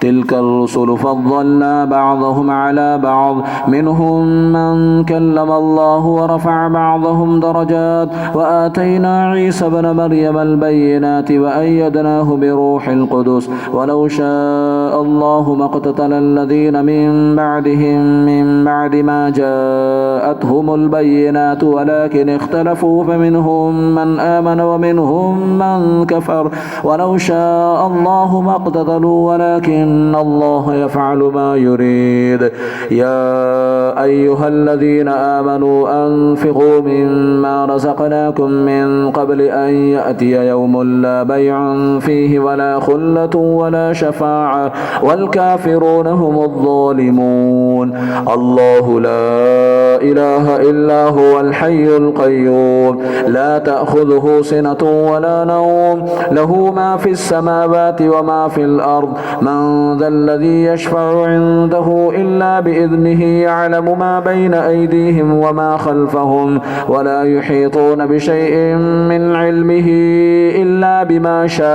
تلك الرسل فضلنا بعضهم على بعض منهم من كلم الله ورفع بعضهم درجات وآتينا عيسى ابن مريم البينات وأيدناه بروح القدس ولو شاء الله ما اقتتل الذين من بعدهم من بعد ما جاءتهم البينات ولكن اختلفوا فمنهم من آمن ومنهم من كفر ولو شاء الله ما اقتتلوا ولكن الله يفعل ما يريد يا أيها الذين آمنوا أنفقوا مما رزقناكم من قبل أن يأتي يوم لا بيع فيه ولا خلة ولا شفاعة والكافرون هم الظالمون الله لا إله إلا هو الحي القيوم لا تأخذه سنة ولا نوم له ما في السماوات وما في الأرض من ذا الذي يشفع عنده إلا بإذنه يعلم ما بين أيديهم وما خلفهم ولا يحيطون بشيء من علمه إلا بما شاء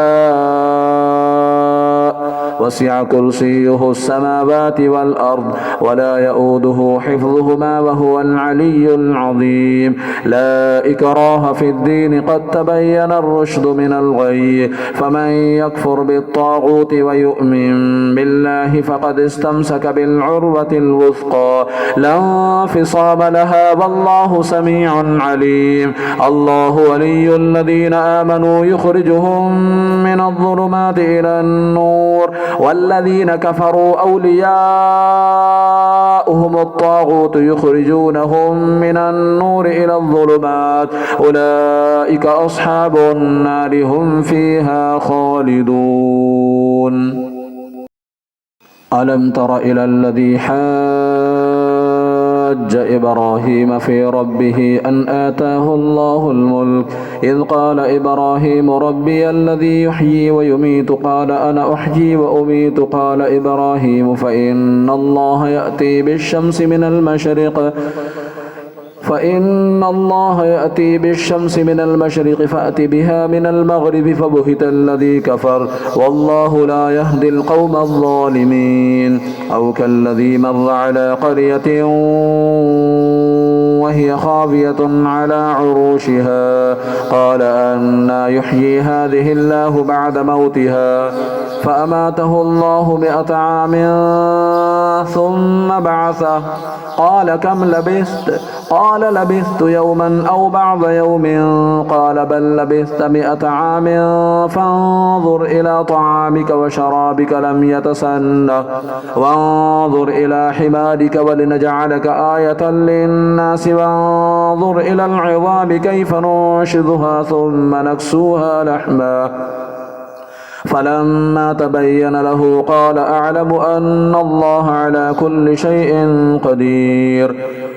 وسع كرسيه السماوات والأرض ولا يؤوده حفظهما وهو العلي العظيم لا إكراه في الدين قد تبين الرشد من الغي فمن يكفر بالطاغوت ويؤمن بالله فقد استمسك بالعروة الوثقى لا انفصام لها والله سميع عليم الله ولي الذين آمنوا يخرجهم من الظلمات إلى النور والذين كفروا أولياؤهم الطاغوت يخرجونهم من النور إلى الظلمات أولئك أصحاب النار هم فيها خالدون ألم تر إلى الذي حاج إبراهيم في ربه أن آتاه الله الملك إذ قال إبراهيم ربي الذي يحيي ويميت قال أنا أحيي وأميت قال إبراهيم فإن الله يأتي بالشمس من المشرق فأت بها من المغرب فبهت الذي كفر والله لا يهدي القوم الظالمين أو كالذي مر على قرية وهي خاوية على عروشها قال أنى يحيي هذه الله بعد موتها فأماته الله 100 عام ثم بعثه قال كم لبثت قال لبثت يوما أو بعض يوم قال بل لبثت 100 عام فانظر إلى طعامك وشرابك لم يتسنه وانظر إلى حمارك ولنجعلك آية للناس وانظر إلى العظام كيف ننشدها ثم نكسوها لحما فلما تبين له قال أعلم أن الله على كل شيء قدير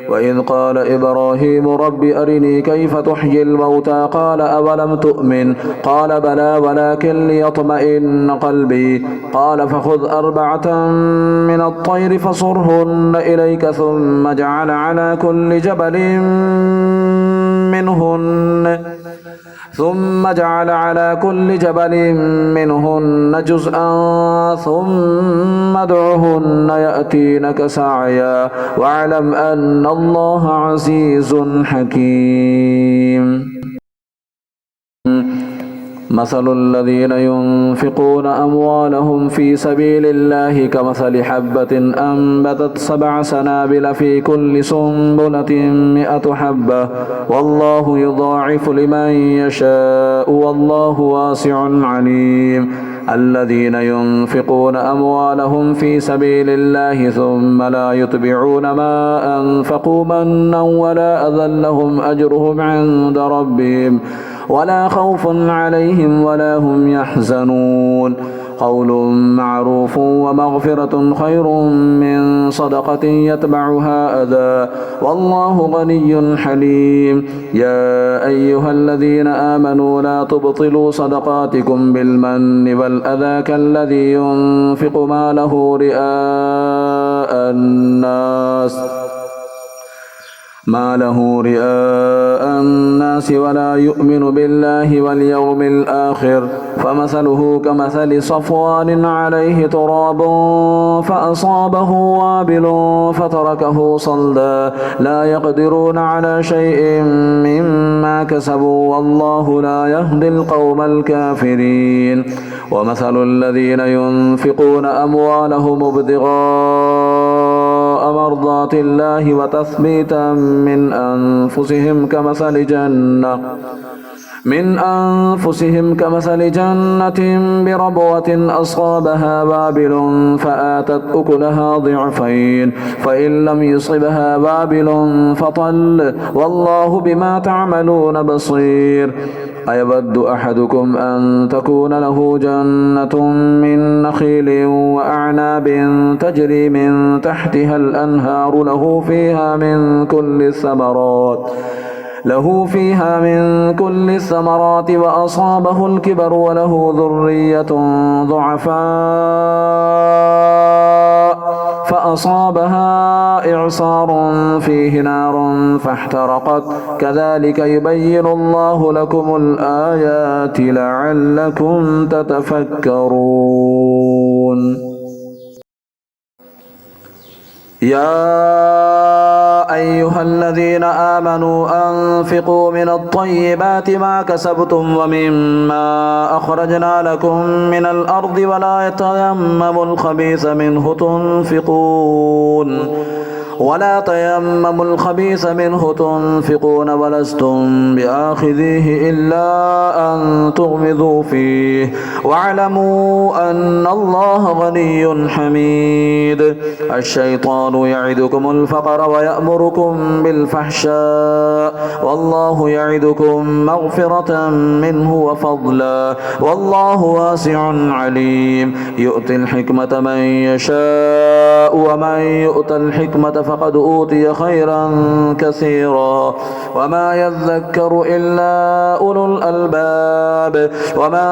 وإذ قال إبراهيم رب أرني كيف تحيي الموتى قال أولم تؤمن قال بلى ولكن ليطمئن قلبي قال فخذ 4 من الطير فصرهن إليك ثم اجعل على كل جبل منهن جزءا ثم ادعهن يأتينك سعيا واعلم أن الله عزيز حكيم مثل الذين ينفقون أموالهم في سبيل الله كمثل حبة أنبتت 7 سنابل في كل سنبلة 100 حبة والله يضاعف لمن يشاء والله واسع عليم الذين ينفقون أموالهم في سبيل الله ثم لا يتبعون ما أنفقوا منا ولا أذى لهم أجرهم عند ربهم ولا خوف عليهم ولا هم يحزنون قول معروف ومغفرة خير من صدقة يتبعها أذى والله غني حليم يا أيها الذين آمنوا لا تبطلوا صدقاتكم بالمن والأذى كالذي ينفق ماله رئاء الناس ما له رئاء الناس ولا يؤمن بالله واليوم الآخر فمثله كمثل صفوان عليه تراب فأصابه وابل فتركه صلدا لا يقدرون على شيء مما كسبوا والله لا يهدي القوم الكافرين ومثل الذين ينفقون أموالهم ابتغاء مرضات الله وتثبيتا من أنفسهم كمثل جنة بربوة أصابها وابل فآتت أكلها ضعفين فإن لم يصبها وابل فطل والله بما تعملون بصير أيود أحدكم أن تكون له جنة من نخيل وأعناب تجري من تحتها الأنهار له فيها من كل الثمرات وأصابه الكبر وله ذرية ضعفاء فأصابها إعصار فيه نار فاحترقت كذلك يبين الله لكم الآيات لعلكم تتفكرون يا أيها الذين آمنوا أنفقوا من الطيبات ما كسبتم ومما أخرجنا لكم من الأرض ولا تيمموا الخبيث منه تنفقون ولستم بآخذيه إلا أن تغمضوا فيه واعلموا أن الله غني حميد الشيطان يعدكم الفقر ويأمركم بالفحشاء والله يعدكم مغفرة منه وفضلا والله واسع عليم يؤتي الحكمة من يشاء ومن يؤت الحكمة فقد أوتي خيرا كثيرا وما يذكر إلا أولو الألباب وما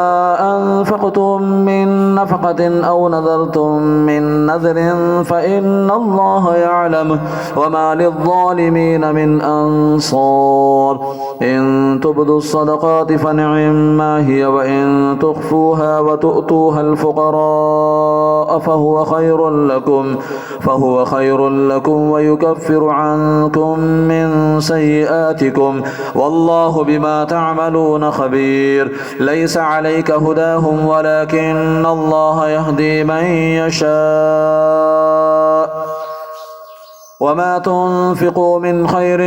أنفقتم من نفقة أو نذرتم من نذر فإن الله يعلمه وما للظالمين من أنصار إن تبدوا الصدقات فنعما هي وإن تخفوها وتؤتوها الفقراء فهو خير لكم ويكفر عنكم من سيئاتكم والله بما تعملون خبير ليس عليك هداهم ولكن الله يهدي من يشاء وما تنفقوا من خير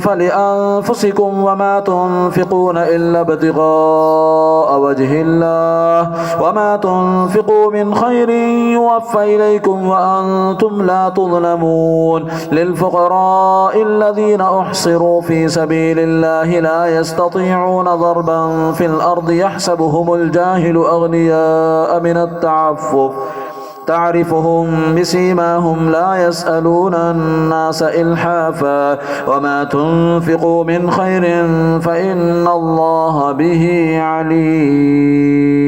فلأنفسكم وما تنفقون إلا ابتغاء وجه الله وما تنفقوا من خير يوفى إليكم وأنتم لا تظلمون للفقراء الذين أحصروا في سبيل الله لا يستطيعون ضربا في الأرض يحسبهم الجاهل أغنياء من التعفف تعرفهم بسيماهم لا يسألون الناس إلحافا وما تنفقوا من خير فإن الله به عليم